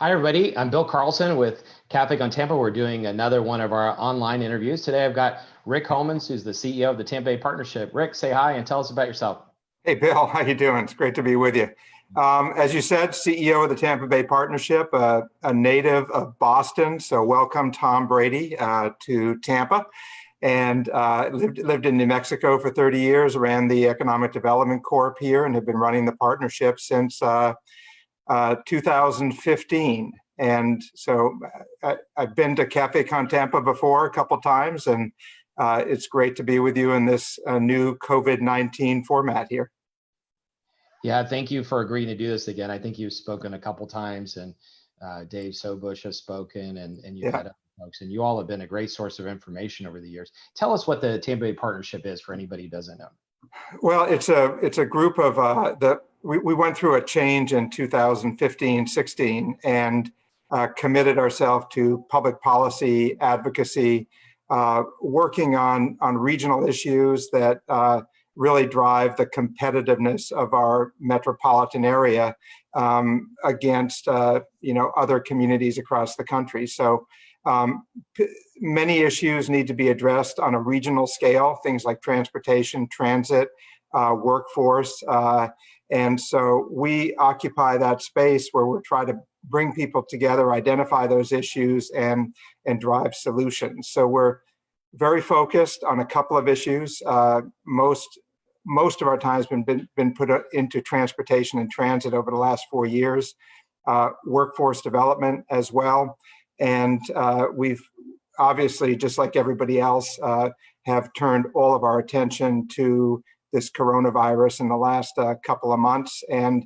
Hi, everybody. I'm Bill Carlson with Café on Tampa. We're doing another one of our online interviews. Today, I've got Rick Homans, who's the CEO of the Tampa Bay Partnership. Rick, say hi and tell us about yourself. Hey, Bill, how you doing? It's great to be with you. As you said, CEO of the Tampa Bay Partnership, a native of Boston. So welcome, Tom Brady, to Tampa. And lived in New Mexico for 30 years, ran the Economic Development Corp here, and have been running the partnership since 2015. And so I've been to Café Con Tampa before a couple times, and it's great to be with you in this new COVID-19 format here. Yeah, thank you for agreeing to do this again. I think you've spoken a couple times, and Dave Sobush has spoken, and you've had other folks, and you all have been a great source of information over the years. Tell us what the Tampa Bay Partnership is for anybody who doesn't know. Well, it's a group of we went through a change in 2015-16 and committed ourselves to public policy advocacy, working on regional issues that really drive the competitiveness of our metropolitan area against other communities across the country. So many issues need to be addressed on a regional scale, things like transportation, transit, workforce. And so we occupy that space where we're trying to bring people together, identify those issues, and drive solutions. So we're very focused on a couple of issues. Most of our time has been put into transportation and transit over the last 4 years, workforce development as well. And we've obviously, just like everybody else, have turned all of our attention to this coronavirus in the last couple of months, and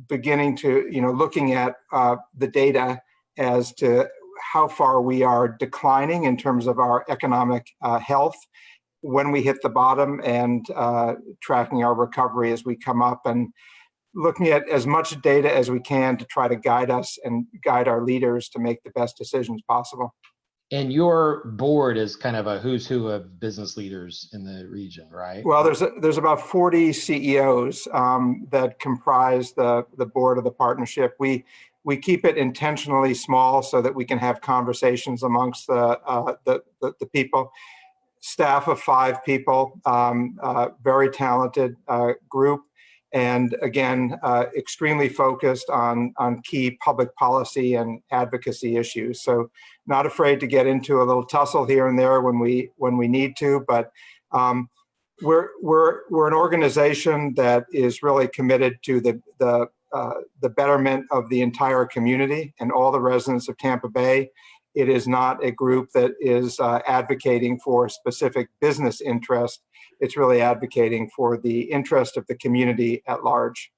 beginning to, looking at the data as to how far we are declining in terms of our economic health when we hit the bottom, and tracking our recovery as we come up, and looking at as much data as we can to try to guide us and guide our leaders to make the best decisions possible. And your board is kind of a who's who of business leaders in the region, right? Well, there's about 40 CEOs that comprise the board of the partnership. We keep it intentionally small so that we can have conversations amongst the people. Staff of 5 people, very talented group. And again, extremely focused on key public policy and advocacy issues. So not afraid to get into a little tussle here and there when we need to, but we're an organization that is really committed to the betterment of the entire community and all the residents of Tampa Bay. It is not a group that is advocating for specific business interest. It's really advocating for the interest of the community at large.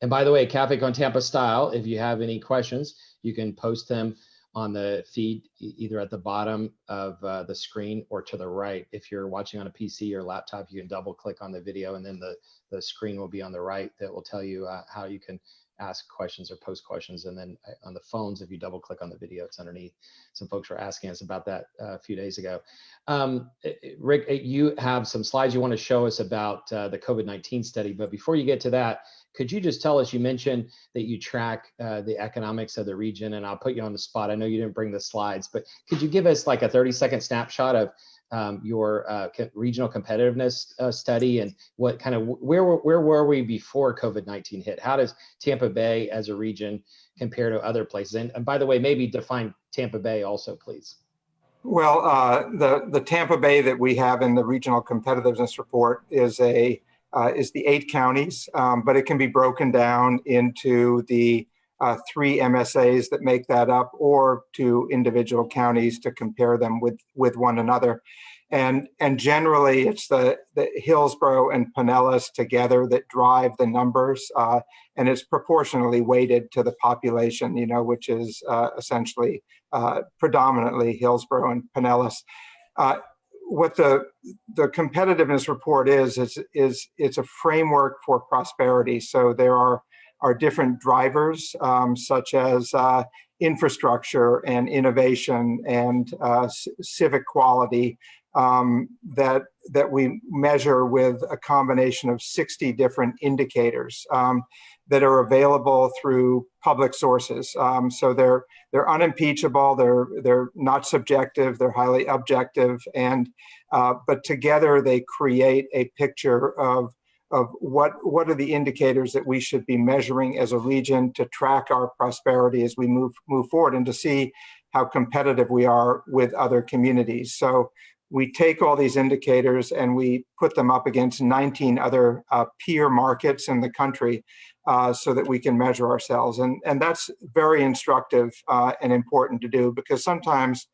And by the way, Café Con Tampa style, if you have any questions, you can post them on the feed, either at the bottom of the screen or to the right. If you're watching on a PC or laptop, you can double click on the video, and then the screen will be on the right that will tell you how you can ask questions or post questions. And then on the phones, if you double click on the video, it's underneath. Some folks were asking us about that a few days ago. Rick, you have some slides you want to show us about the COVID-19 study, but before you get to that, could you just tell us, you mentioned that you track the economics of the region, and I'll put you on the spot. I know you didn't bring the slides, but could you give us like a 30-second snapshot of your regional competitiveness study, and what kind of where were we before COVID-19 hit? How does Tampa Bay as a region compare to other places? And by the way, maybe define Tampa Bay also, please. Well, the Tampa Bay that we have in the regional competitiveness report is the 8 counties, but it can be broken down into the 3 MSAs that make that up, or to individual counties to compare them with one another. And generally, it's the Hillsborough and Pinellas together that drive the numbers, and it's proportionally weighted to the population, which is essentially predominantly Hillsborough and Pinellas. What the competitiveness report is it's a framework for prosperity. So there are different drivers, such as infrastructure and innovation and civic quality, that we measure with a combination of 60 different indicators. that are available through public sources. So they're unimpeachable, they're not subjective, they're highly objective, and but together they create a picture of what are the indicators that we should be measuring as a region to track our prosperity as we move forward, and to see how competitive we are with other communities. So we take all these indicators and we put them up against 19 other peer markets in the country so that we can measure ourselves. And that's very instructive and important to do, because sometimes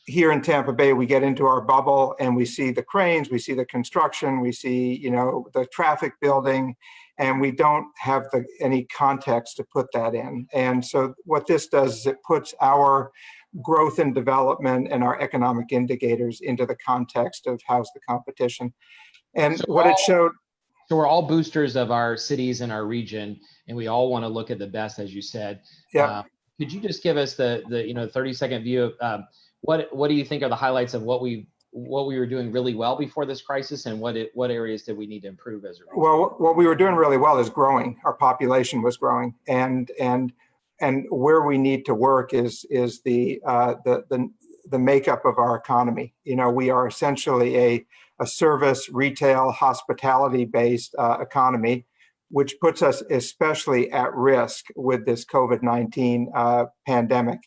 here in Tampa Bay, we get into our bubble and we see the cranes, we see the construction, we see, the traffic building, and we don't have any context to put that in. And so what this does is it puts our growth and development and our economic indicators into the context of how's the competition. And So what it showed. So we're all boosters of our cities and our region, and we all want to look at the best, as you said. Yeah. Could you just give us the 30-second view of what do you think are the highlights of what we were doing really well before this crisis, and what areas did we need to improve as a region? Well, what we were doing really well is growing. Our population was growing, and where we need to work is the makeup of our economy. We are essentially a service, retail, hospitality-based economy, which puts us especially at risk with this COVID-19 pandemic.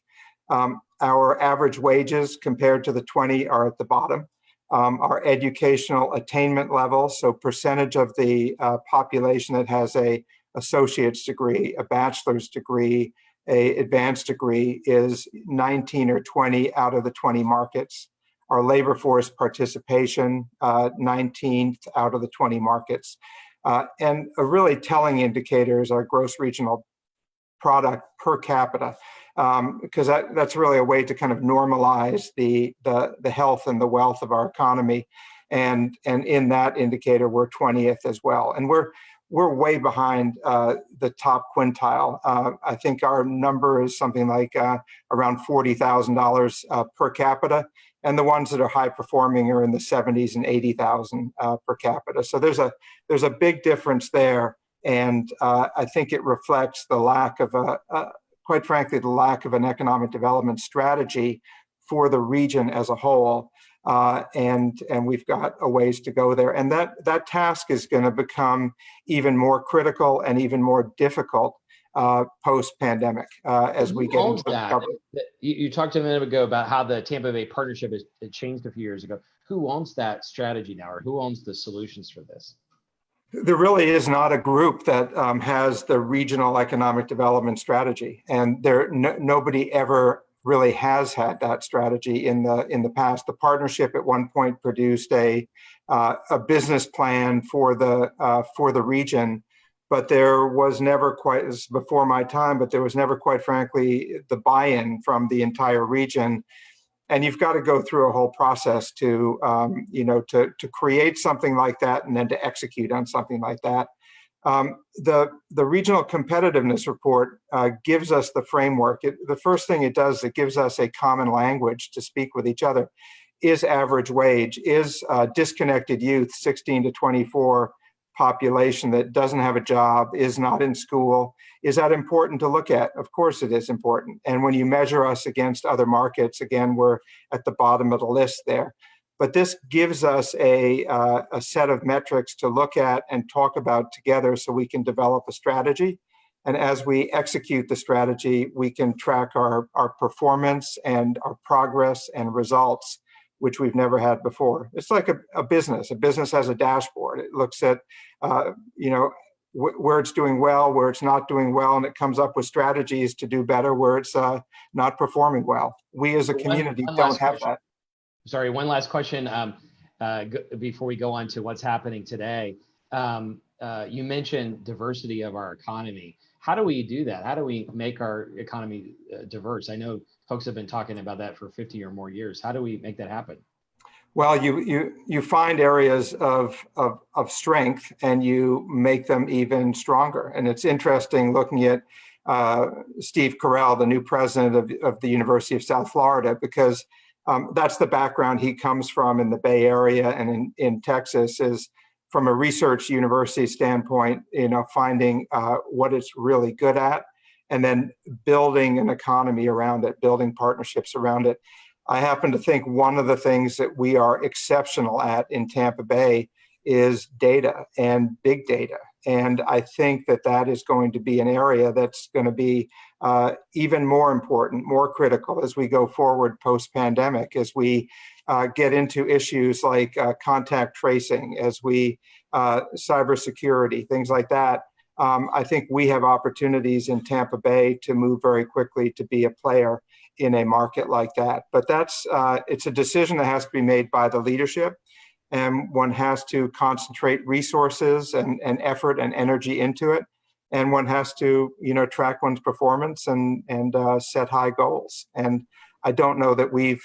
Our average wages compared to the 20 are at the bottom. Our educational attainment level, so percentage of the population that has a associate's degree, a bachelor's degree, a advanced degree, is 19 or 20 out of the 20 markets. Our labor force participation, 19th out of the 20 markets. And a really telling indicator is our gross regional product per capita, because that's really a way to kind of normalize the health and the wealth of our economy. And in that indicator, we're 20th as well. And we're way behind the top quintile. I think our number is something like around $40,000 per capita. And the ones that are high performing are in the 70s and 80,000 per capita. So there's a big difference there. And I think it reflects the lack of quite frankly, the lack of an economic development strategy for the region as a whole. And we've got a ways to go there. And that task is going to become even more critical and even more difficult post-pandemic as we get into the recovery. You talked a minute ago about how the Tampa Bay partnership has changed a few years ago. Who owns that strategy now, or who owns the solutions for this? There really is not a group that has the regional economic development strategy, and nobody ever really has had that strategy in the past. The partnership at one point produced a business plan for the region, but there was never quite, this is before my time, but there was never, quite frankly, the buy-in from the entire region. And you've got to go through a whole process to create something like that and then to execute on something like that. The Regional Competitiveness Report gives us the framework. The first thing it does, it gives us a common language to speak with each other. Is average wage, is disconnected youth, 16 to 24 population that doesn't have a job, is not in school, is that important to look at? Of course it is important. And when you measure us against other markets, again, we're at the bottom of the list there. But this gives us a set of metrics to look at and talk about together so we can develop a strategy. And as we execute the strategy, we can track our performance and our progress and results, which we've never had before. It's like a business. A business has a dashboard. It looks at, where it's doing well, where it's not doing well, and it comes up with strategies to do better where it's not performing well. We as a community don't have that. Sorry, one last question before we go on to what's happening today. You mentioned diversity of our economy. How do we do that? How do we make our economy diverse? I know folks have been talking about that for 50 or more years. How do we make that happen? Well, you find areas of strength and you make them even stronger. And it's interesting looking at Steve Carell, the new president of the University of South Florida, because that's the background he comes from in the Bay Area and in Texas, is from a research university standpoint, finding what it's really good at, and then building an economy around it, building partnerships around it. I happen to think one of the things that we are exceptional at in Tampa Bay is data and big data. And I think that that is going to be an area that's going to be even more important, more critical as we go forward post-pandemic, as we get into issues like contact tracing, as we cybersecurity, things like that. I think we have opportunities in Tampa Bay to move very quickly to be a player in a market like that. But it's a decision that has to be made by the leadership, and one has to concentrate resources and effort and energy into it. And one has to, track one's performance and set high goals. And I don't know that we've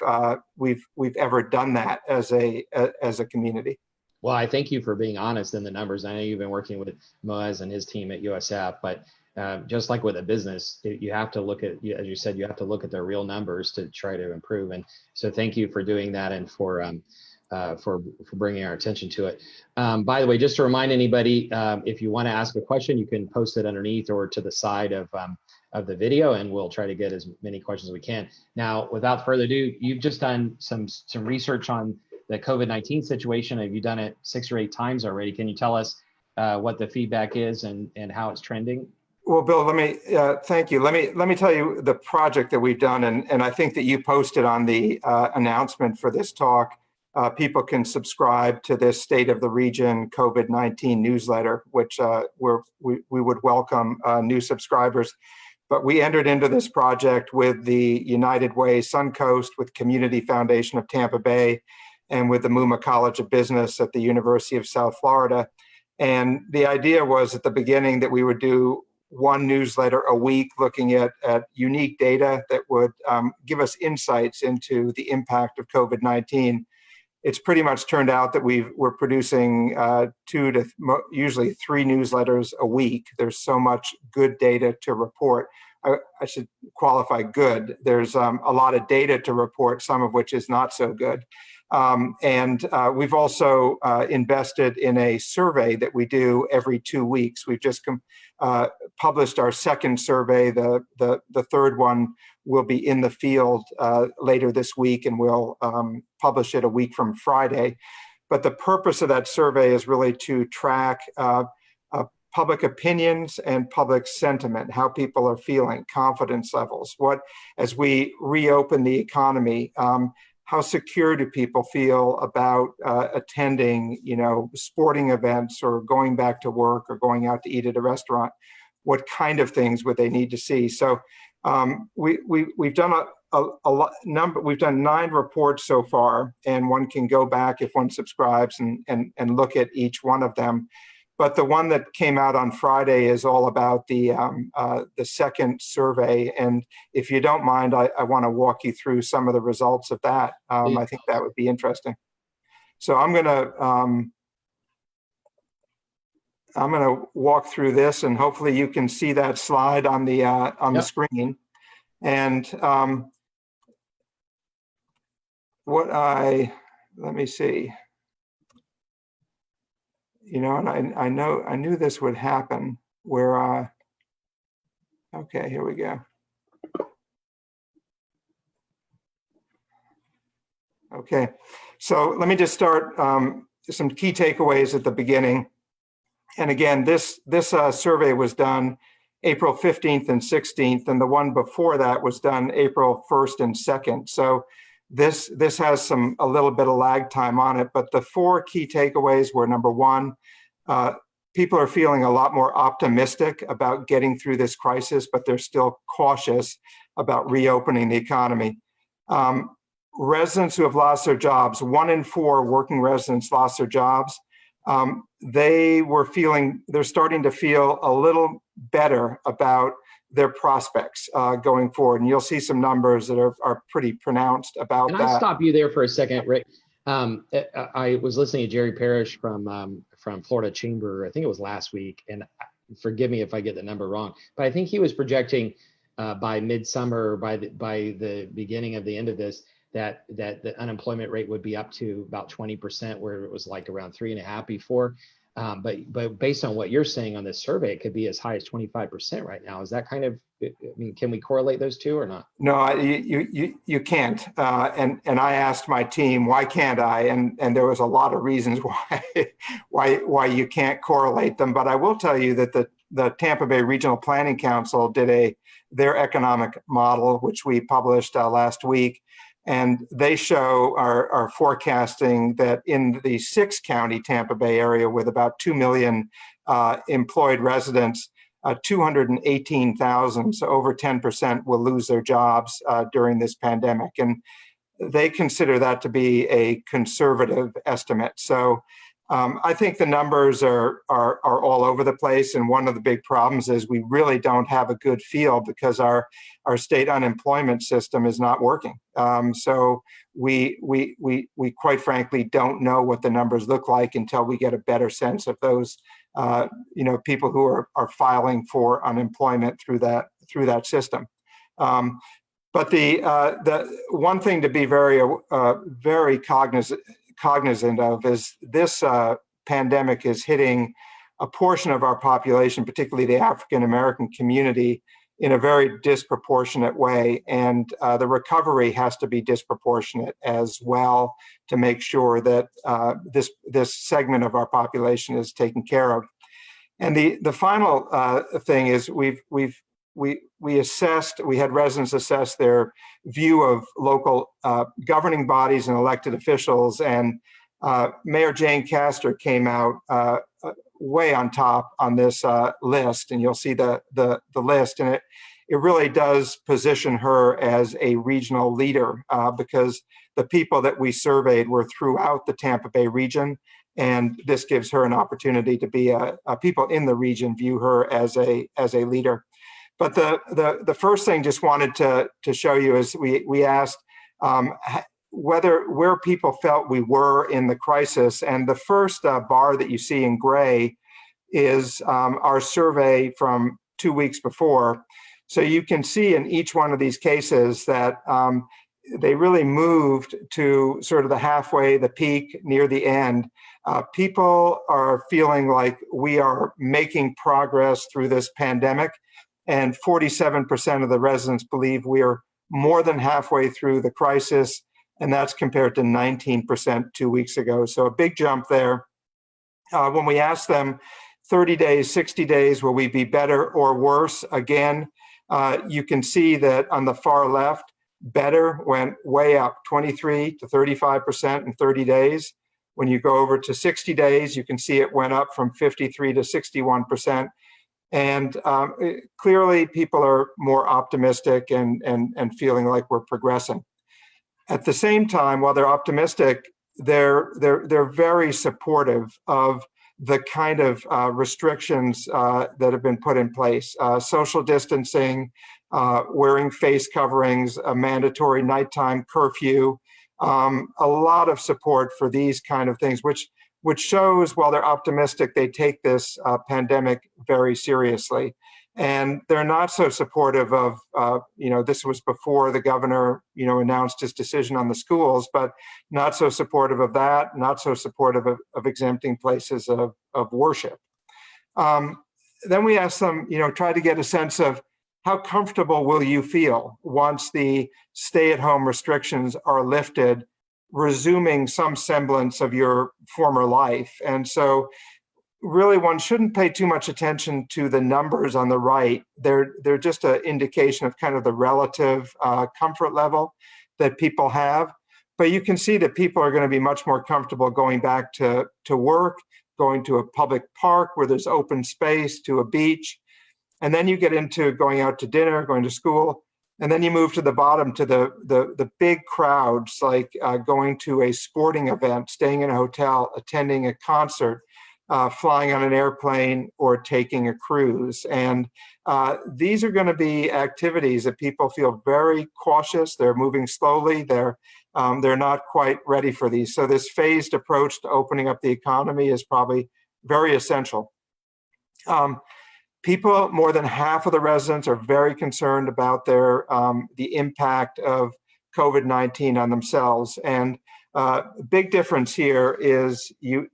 ever done that as a community. Well, I thank you for being honest in the numbers. I know you've been working with Moaz and his team at USF, but just like with a business, you have to look at, as you said, you have to look at the real numbers to try to improve. And so thank you for doing that and for bringing our attention to it. By the way, just to remind anybody, if you want to ask a question, you can post it underneath or to the side of the video, and we'll try to get as many questions as we can. Now, without further ado, you've just done some research on the COVID-19 situation. Have you done it 6 or 8 times already? Can you tell us what the feedback is and how it's trending? Well, Bill, thank you. Let me tell you the project that we've done, and I think that you posted on the announcement for this talk. People can subscribe to this State of the Region COVID-19 newsletter, which we would welcome new subscribers. But we entered into this project with the United Way Suncoast, with Community Foundation of Tampa Bay, and with the Muma College of Business at the University of South Florida. And the idea was at the beginning that we would do one newsletter a week looking at unique data that would give us insights into the impact of COVID-19. It's pretty much turned out that we're producing 2 to usually 3 newsletters a week. There's so much good data to report. I should qualify good. There's a lot of data to report, some of which is not so good. And we've also invested in a survey that we do every 2 weeks. We've just published our second survey. The third one will be in the field later this week, and we'll publish it a week from Friday. But the purpose of that survey is really to track public opinions and public sentiment, how people are feeling, confidence levels. As we reopen the economy, how secure do people feel about attending, sporting events or going back to work or going out to eat at a restaurant? What kind of things would they need to see? So we've done we've done 9 reports so far, and one can go back if one subscribes and look at each one of them. But the one that came out on Friday is all about the second survey. And if you don't mind, I want to walk you through some of the results of that. I think that would be interesting. So I'm going to walk through this, and hopefully you can see that slide on the screen. And let me see. And I knew this would happen where, okay, here we go. Okay, so let me just start some key takeaways at the beginning. And again, this survey was done April 15th and 16th, and the one before that was done April 1st and 2nd. So this has a little bit of lag time on it, but the 4 key takeaways were: number 1, people are feeling a lot more optimistic about getting through this crisis, but they're still cautious about reopening the economy. Residents who have lost their jobs, 1 in 4 working residents lost their jobs. They're starting to feel a little better about their prospects going forward. And you'll see some numbers that are pretty pronounced about that. Can I stop you there for a second, Rick? I was listening to Jerry Parrish from Florida Chamber, I think it was last week, and forgive me if I get the number wrong, but I think he was projecting by midsummer, by the beginning of the end of this, that the unemployment rate would be up to about 20%, where it was like around 3.5 before. But based on what you're saying on this survey, it could be as high as 25% right now. Is that kind of, I mean, can we correlate those two or not? No, you can't. And I asked my team, why can't I? And there was a lot of reasons why you can't correlate them. But I will tell you that the Tampa Bay Regional Planning Council did their economic model, which we published last week. And they show are forecasting that in the 6-county Tampa Bay area with about 2 million employed residents, 218,000, so over 10% will lose their jobs during this pandemic. And they consider that to be a conservative estimate. So I think the numbers are all over the place. And one of the big problems is we really don't have a good feel because our state unemployment system is not working. So we quite frankly don't know what the numbers look like until we get a better sense of those people who are filing for unemployment through that system. But the one thing to be very cognizant of is this pandemic is hitting a portion of our population, particularly the African American community, in a very disproportionate way. And the recovery has to be disproportionate as well to make sure that this segment of our population is taken care of. And the final thing is we had residents assess their view of local governing bodies and elected officials, and Mayor Jane Castor came out way on top on this list, and you'll see the list, and it really does position her as a regional leader because the people that we surveyed were throughout the Tampa Bay region, and this gives her an opportunity to be people in the region view her as a leader. But the first thing just wanted to show you is we asked where people felt we were in the crisis. And the first bar that you see in gray is our survey from 2 weeks before. So you can see in each one of these cases that they really moved to sort of the halfway, the peak, near the end. People are feeling like we are making progress through this pandemic. And 47% of the residents believe we are more than halfway through the crisis. And that's compared to 19% 2 weeks ago. So a big jump there. When we asked them 30 days, 60 days, will we be better or worse? Again, you can see that on the far left, better went way up, 23 to 35% in 30 days. When you go over to 60 days, you can see it went up from 53 to 61%. And clearly, people are more optimistic and feeling like we're progressing. At the same time, while they're optimistic, they're very supportive of the kind of restrictions that have been put in place: social distancing, wearing face coverings, a mandatory nighttime curfew, a lot of support for these kind of things, which shows while they're optimistic, they take this pandemic very seriously. And they're not so supportive of, this was before the governor, announced his decision on the schools, but not so supportive of that, not so supportive of exempting places of worship. Then we asked them, try to get a sense of how comfortable will you feel once the stay-at-home restrictions are lifted, resuming some semblance of your former life. And so really one shouldn't pay too much attention to the numbers on the right. They're just an indication of kind of the relative comfort level that people have. But you can see that people are going to be much more comfortable going back to work, going to a public park where there's open space, to a beach. And then you get into going out to dinner, going to school. And then you move to the bottom to the big crowds, like going to a sporting event, staying in a hotel, attending a concert, flying on an airplane, or taking a cruise. And these are going to be activities that people feel very cautious. They're moving slowly. They're not quite ready for these. So this phased approach to opening up the economy is probably very essential. People, more than half of the residents are very concerned about the impact of COVID-19 on themselves. And Big difference here is you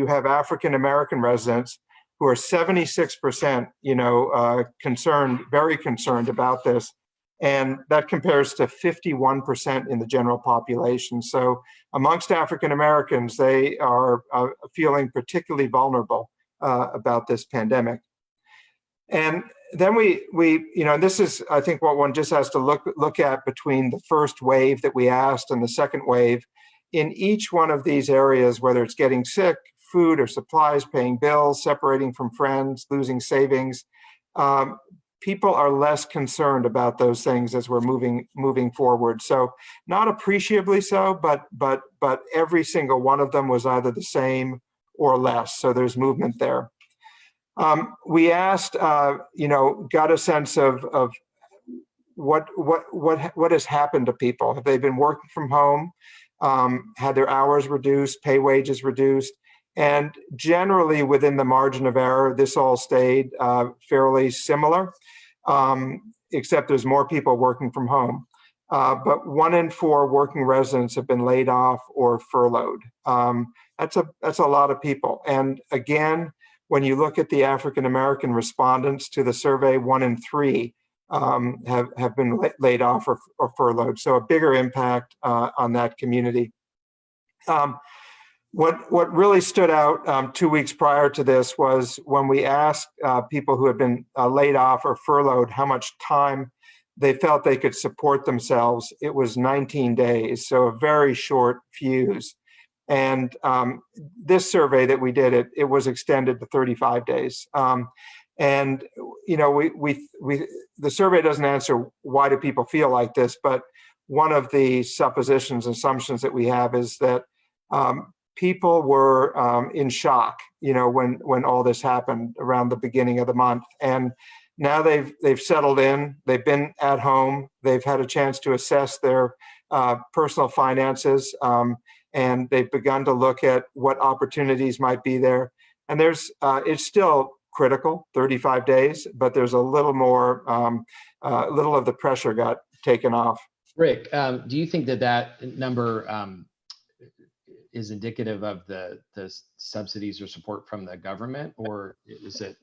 have African American residents who are 76%, concerned, very concerned about this, and that compares to 51% in the general population. So amongst African Americans, they are feeling particularly vulnerable about this pandemic. And then and this is, I think, what one just has to look at between the first wave that we asked and the second wave. In each one of these areas, whether it's getting sick, food or supplies, paying bills, separating from friends, losing savings, people are less concerned about those things as we're moving forward. So not appreciably so, but every single one of them was either the same or less. So there's movement there. We asked, got a sense of what has happened to people. Have they been working from home? Had their hours reduced, pay wages reduced? And generally within the margin of error, this all stayed fairly similar, except there's more people working from home. But 1 in 4 working residents have been laid off or furloughed. That's a lot of people. And again, when you look at the African American respondents to the survey, 1 in 3 have been laid off or furloughed. So a bigger impact on that community. What really stood out 2 weeks prior to this was when we asked people who had been laid off or furloughed how much time they felt they could support themselves. It was 19 days, so a very short fuse. And this survey that we did, it was extended to 35 days. And the survey doesn't answer why do people feel like this, but one of the suppositions, assumptions that we have is that people were in shock, when all this happened around the beginning of the month. And now they've settled in, they've been at home, they've had a chance to assess their personal finances, and they've begun to look at what opportunities might be there. And it's still critical, 35 days, but there's a little more, a little of the pressure got taken off. Rick, do you think that number is indicative of the subsidies or support from the government, or is it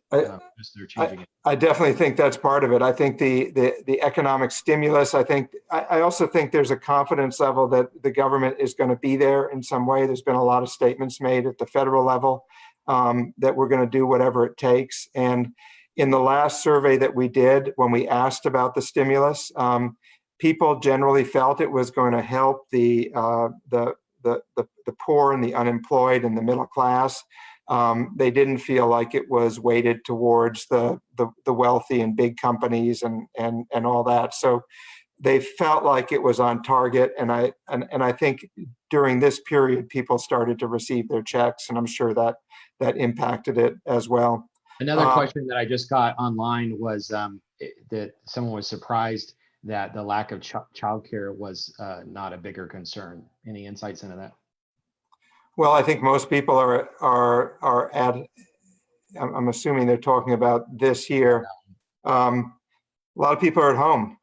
just they're changing it? I definitely think that's part of it. I think the economic stimulus, I also think there's a confidence level that the government is going to be there in some way. There's been a lot of statements made at the federal level that we're going to do whatever it takes. And in the last survey that we did, when we asked about the stimulus, people generally felt it was going to help the poor and the unemployed and the middle class. They didn't feel like it was weighted towards the wealthy and big companies and all that. So they felt like it was on target. And I think during this period, people started to receive their checks, and I'm sure that impacted it as well. Another question that I just got online was that someone was surprised that the lack of childcare was not a bigger concern. Any insights into that? Well, I think most people are at, I'm assuming they're talking about this year. A lot of people are at home,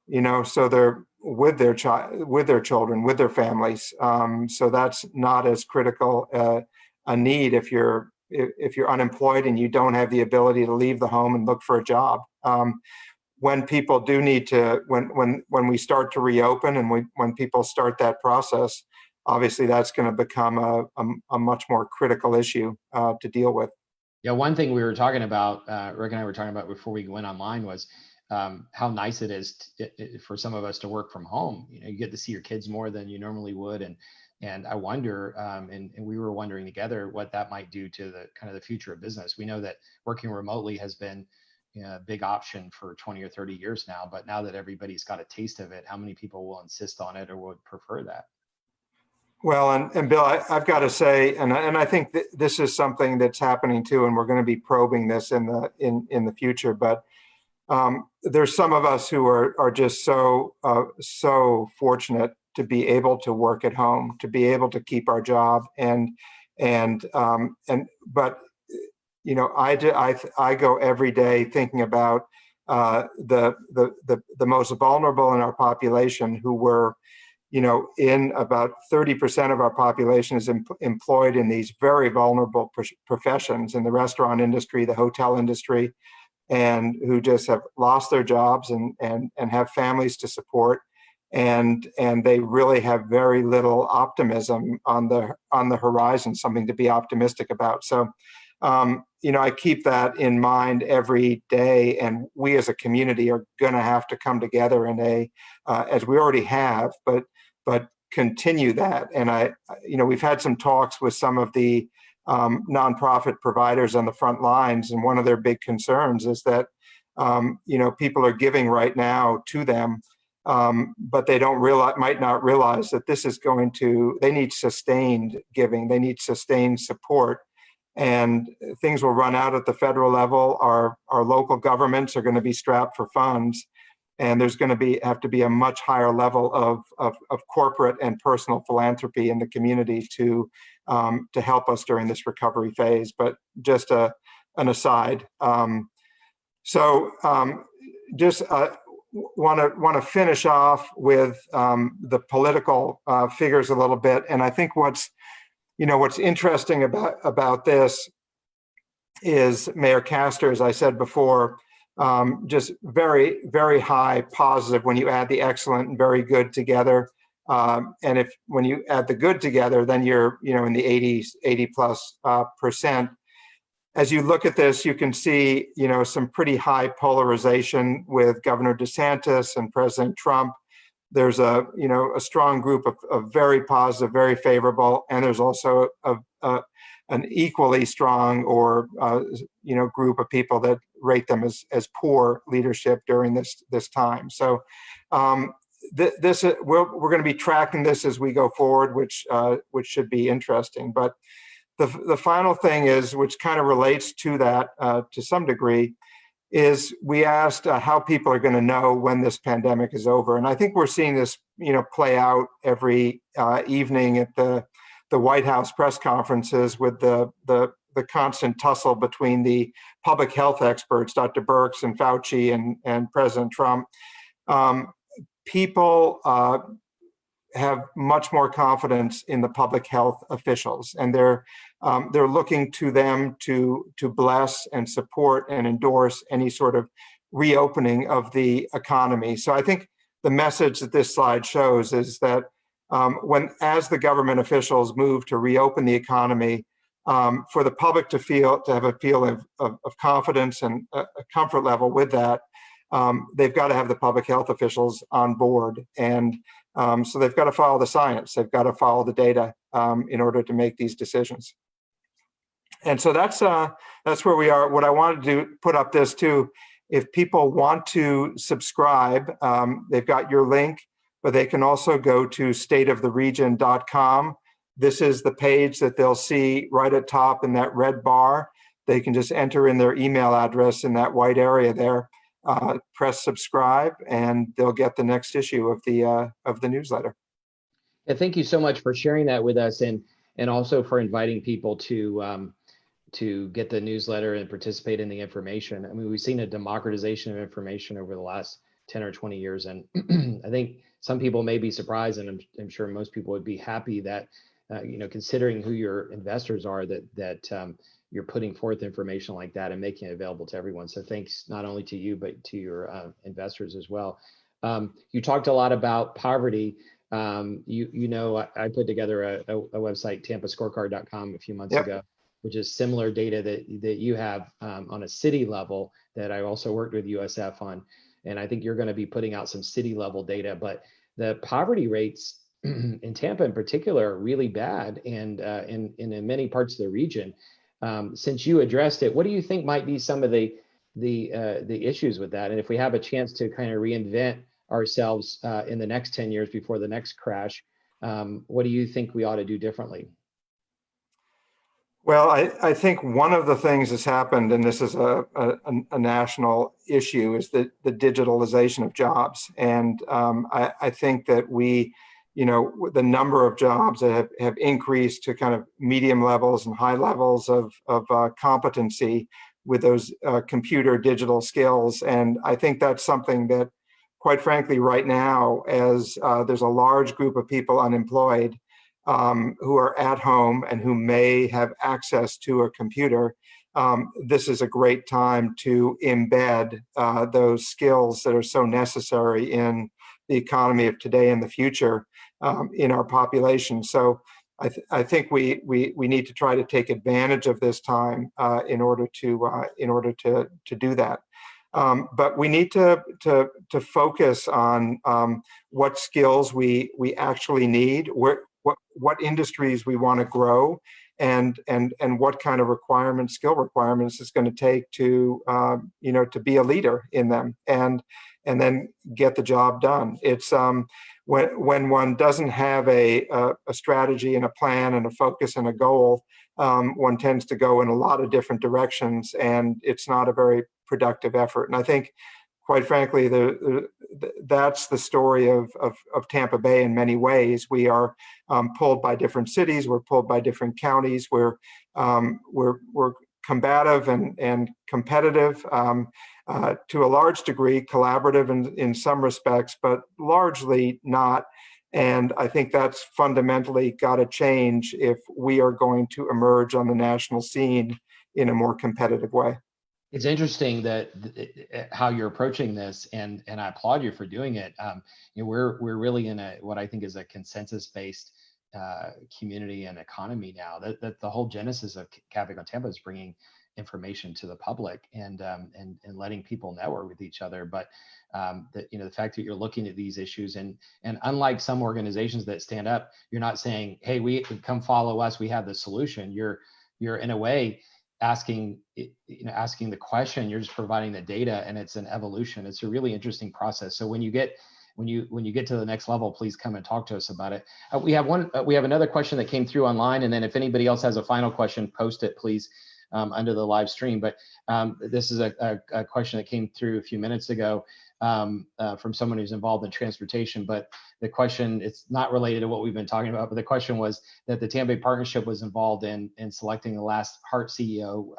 so they're with their children, with their families. So that's not as critical a need if you're unemployed and you don't have the ability to leave the home and look for a job. When people do need to, when we start to reopen and when people start that process, obviously that's going to become a much more critical issue to deal with. Yeah, one thing we were talking about, Rick and I were talking about before we went online was how nice it is for some of us to work from home. You get to see your kids more than you normally would, and I wonder, and we were wondering together what that might do to the kind of the future of business. We know that working remotely has been a big option for 20 or 30 years now, but now that everybody's got a taste of it, how many people will insist on it or would prefer that? Well, and Bill, I've got to say, and I think this is something that's happening too, and we're going to be probing this in the future. But there's some of us who are just so fortunate to be able to work at home, to be able to keep our job, but I go every day thinking about the most vulnerable in our population who were in about 30% of our population is employed in these very vulnerable professions in the restaurant industry, the hotel industry, and who just have lost their jobs and have families to support. And they really have very little optimism on the horizon, something to be optimistic about. So, I keep that in mind every day, and we as a community are going to have to come together in as we already have, but continue that. And we've had some talks with some of the nonprofit providers on the front lines, and one of their big concerns is that people are giving right now to them, but they might not realize that this is they need sustained giving, they need sustained support, and things will run out at the federal level. Our local governments are going to be strapped for funds, and there's going to have to be a much higher level of corporate and personal philanthropy in the community to help us during this recovery phase. But just an aside. Just want to finish off with the political figures a little bit, and I think what's interesting about this is Mayor Castor, as I said before, just very, very high positive when you add the excellent and very good together. And when you add the good together, then you're in the 80+%. As you look at this, you can see some pretty high polarization with Governor DeSantis and President Trump. There's a strong group of very positive, very favorable, and there's also an equally strong or group of people that rate them as poor leadership during this time. So we're going to be tracking this as we go forward, which should be interesting. But the final thing is, which kind of relates to that to some degree, is we asked how people are going to know when this pandemic is over. And I think we're seeing this, play out every evening at the White House press conferences with the constant tussle between the public health experts, Dr. Birx and Fauci and President Trump. People have much more confidence in the public health officials, and they're looking to them to bless and support and endorse any sort of reopening of the economy. So I think the message that this slide shows is that as the government officials move to reopen the economy, for the public to have a feel of confidence and a comfort level with that, they've got to have the public health officials on board. And so they've got to follow the science, they've got to follow the data in order to make these decisions. And so that's where we are. What I wanted to put up this too, if people want to subscribe, they've got your link, but they can also go to stateoftheregion.com. This is the page that they'll see right at top in that red bar. They can just enter in their email address in that white area there, press subscribe, and they'll get the next issue of the newsletter. Yeah, thank you so much for sharing that with us, and also for inviting people to get the newsletter and participate in the information. I mean, we've seen a democratization of information over the last 10 or 20 years, and I think some people may be surprised, and I'm sure most people would be happy that considering who your investors are, that you're putting forth information like that and making it available to everyone. So thanks not only to you, but to your investors as well. You talked a lot about poverty. I put together a website, tampascorecard.com, a few months ago, which is similar data that you have on a city level that I also worked with USF on. And I think you're going to be putting out some city level data, but the poverty rates in Tampa in particular are really bad, and in many parts of the region. Since you addressed it, what do you think might be some of the issues with that? And if we have a chance to kind of reinvent ourselves in the next 10 years before the next crash, what do you think we ought to do differently? Well, I think one of the things that's happened, and this is a national issue, is the digitalization of jobs. And I think that the number of jobs that have increased to kind of medium levels and high levels of competency with those computer digital skills. And I think that's something that quite frankly, right now, as there's a large group of people unemployed who are at home and who may have access to a computer, this is a great time to embed those skills that are so necessary in the economy of today and the future in our population. So I think we need to try to take advantage of this time in order to do that. But we need to focus on what skills we actually need, what industries we want to grow, and what kind of skill requirements it's going to take to to be a leader in them, and then get the job done. It's when one doesn't have a strategy and a plan and a focus and a goal, one tends to go in a lot of different directions, and it's not a very productive effort. And I think, quite frankly, that's the story of Tampa Bay in many ways. We are pulled by different cities. We're pulled by different counties. We're combative and competitive, to a large degree, collaborative in some respects, but largely not. And I think that's fundamentally got to change if we are going to emerge on the national scene in a more competitive way. It's interesting that how you're approaching this, and I applaud you for doing it. We're really in what I think is a consensus-based community and economy now. That the whole genesis of Café con Tampa is bringing information to the public and letting people network with each other. But the fact that you're looking at these issues, and unlike some organizations that stand up, you're not saying, "Hey, we come follow us. We have the solution." You're in a way asking the question. You're just providing the data, and it's an evolution. It's a really interesting process. So when you get to the next level, please come and talk to us about it. We have another question that came through online, and then if anybody else has a final question, post it please under the live stream. But this is a question that came through a few minutes ago from someone who's involved in transportation. But the question, it's not related to what we've been talking about, but the question was that the Tampa Bay Partnership was involved in selecting the last Heart CEO.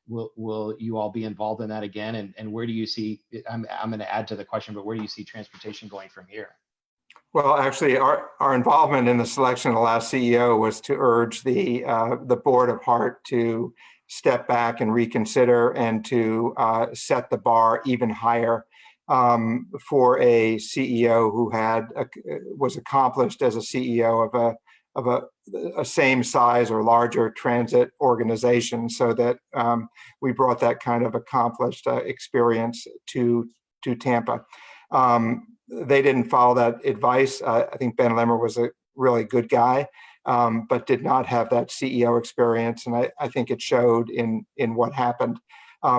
Will you all be involved in that again? And where do you see, I'm going to add to the question, but where do you see transportation going from here? Well, actually, our involvement in the selection of the last CEO was to urge the board of Heart to step back and reconsider, and to set the bar even higher for a CEO who was accomplished as a CEO of a same size or larger transit organization, so that we brought that kind of accomplished experience to Tampa. They didn't follow that advice. I think Ben Limmer was a really good guy, but did not have that CEO experience, and I think it showed in what happened.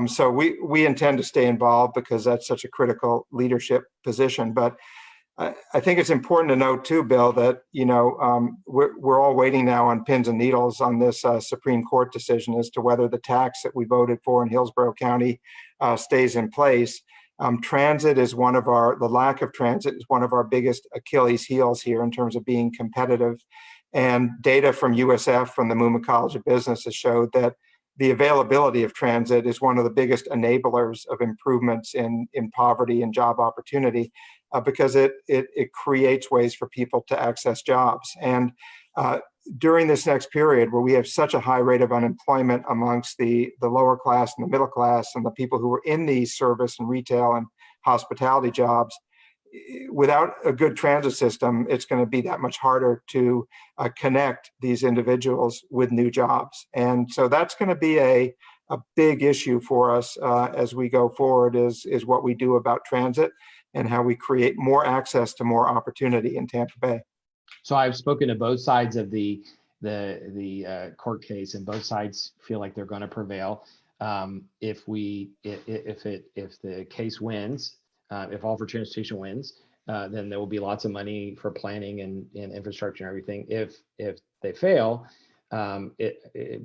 So we intend to stay involved because that's such a critical leadership position. But I think it's important to note too, Bill, that we're all waiting now on pins and needles on this Supreme Court decision as to whether the tax that we voted for in Hillsborough County stays in place. The lack of transit is one of our biggest Achilles heels here in terms of being competitive. And data from USF, from the Mooma College of Business, has showed that the availability of transit is one of the biggest enablers of improvements in poverty and job opportunity, because it creates ways for people to access jobs. And during this next period, where we have such a high rate of unemployment amongst the lower class and the middle class and the people who are in these service and retail and hospitality jobs, without a good transit system, it's going to be that much harder to connect these individuals with new jobs. And so that's going to be a big issue for us as we go forward, is what we do about transit and how we create more access to more opportunity in Tampa Bay. So I've spoken to both sides of the court case, and both sides feel like they're going to prevail. If the case wins, if All for Transportation wins, then there will be lots of money for planning and infrastructure and everything. If they fail,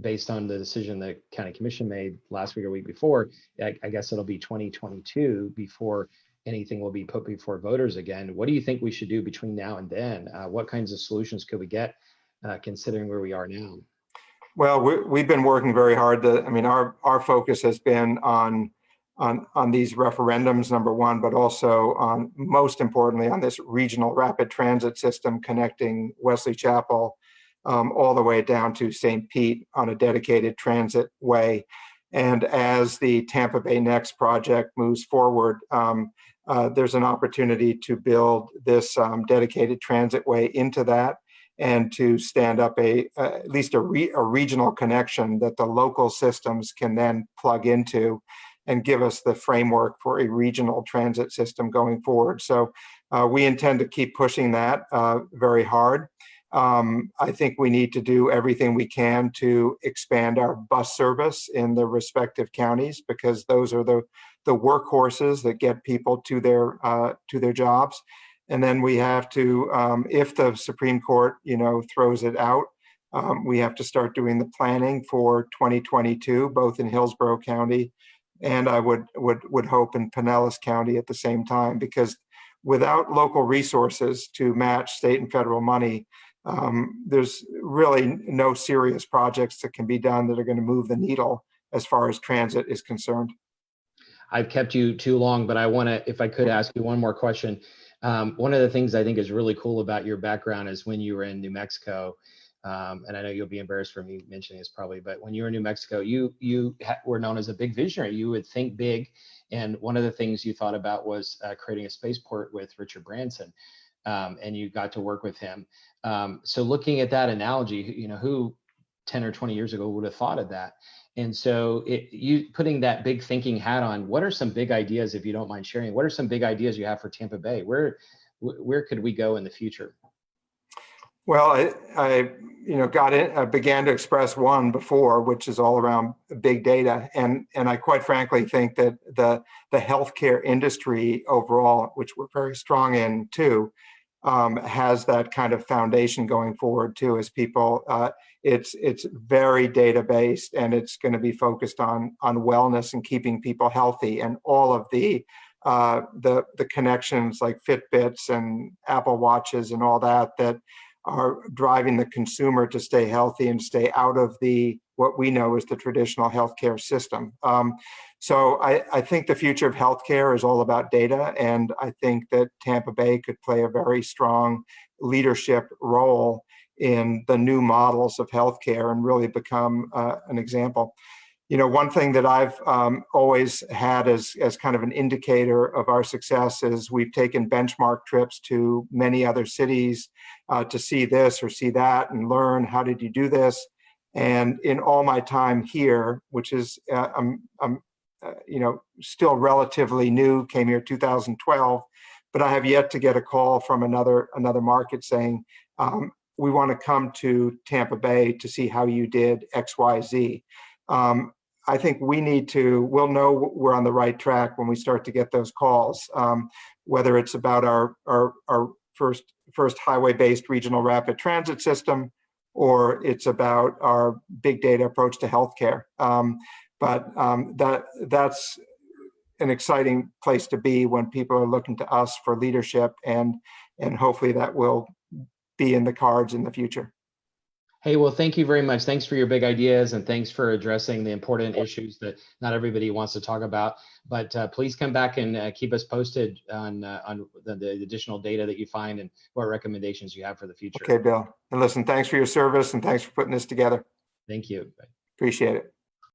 based on the decision the county commission made last week or week before, I guess it'll be 2022 before anything will be put before voters again. What do you think we should do between now and then? What kinds of solutions could we get, considering where we are now? Well, we've been working very hard. Our focus has been on on these referendums, number one, but also on, most importantly, on this regional rapid transit system connecting Wesley Chapel all the way down to St. Pete on a dedicated transit way. And as the Tampa Bay Next project moves forward, there's an opportunity to build this dedicated transit way into that, and to stand up at least a regional connection that the local systems can then plug into and give us the framework for a regional transit system going forward. So we intend to keep pushing that very hard. I think we need to do everything we can to expand our bus service in the respective counties, because those are the workhorses that get people to their jobs. And then we have to, if the Supreme Court, throws it out, we have to start doing the planning for 2022, both in Hillsborough County and I would hope in Pinellas County at the same time, because without local resources to match state and federal money, there's really no serious projects that can be done that are going to move the needle as far as transit is concerned. I've kept you too long, but I want to, if I could ask you one more question. One of the things I think is really cool about your background is when you were in New Mexico, and I know you'll be embarrassed for me mentioning this probably, but when you were in New Mexico, you were known as a big visionary. You would think big, and one of the things you thought about was creating a spaceport with Richard Branson, and you got to work with him. So looking at that analogy, who 10 or 20 years ago would have thought of that? And so you putting that big thinking hat on, what are some big ideas, if you don't mind sharing, what are some big ideas you have for Tampa Bay? Where could we go in the future? Well, I began to express one before, which is all around big data. And I quite frankly think that the healthcare industry overall, which we're very strong in too, has that kind of foundation going forward too, as people, it's very data based, and it's going to be focused on wellness and keeping people healthy, and all of the connections like Fitbits and Apple Watches and all that are driving the consumer to stay healthy and stay out of what we know is the traditional healthcare system. So I think the future of healthcare is all about data, and I think that Tampa Bay could play a very strong leadership role in the new models of healthcare and really become an example. One thing that I've always had as kind of an indicator of our success is we've taken benchmark trips to many other cities to see this or see that and learn, how did you do this? And in all my time here, which is I'm still relatively new, came here 2012, but I have yet to get a call from another market saying, we want to come to Tampa Bay to see how you did X, Y, Z. I think we'll know we're on the right track when we start to get those calls, whether it's about our first highway-based regional rapid transit system, or it's about our big data approach to healthcare. That's an exciting place to be when people are looking to us for leadership, and hopefully that will be in the cards in the future. Hey, well, thank you very much. Thanks for your big ideas, and thanks for addressing the important issues that not everybody wants to talk about. But please come back and keep us posted on the additional data that you find and what recommendations you have for the future. Okay, Bill. And listen, thanks for your service, and thanks for putting this together. Thank you. Bye. Appreciate it.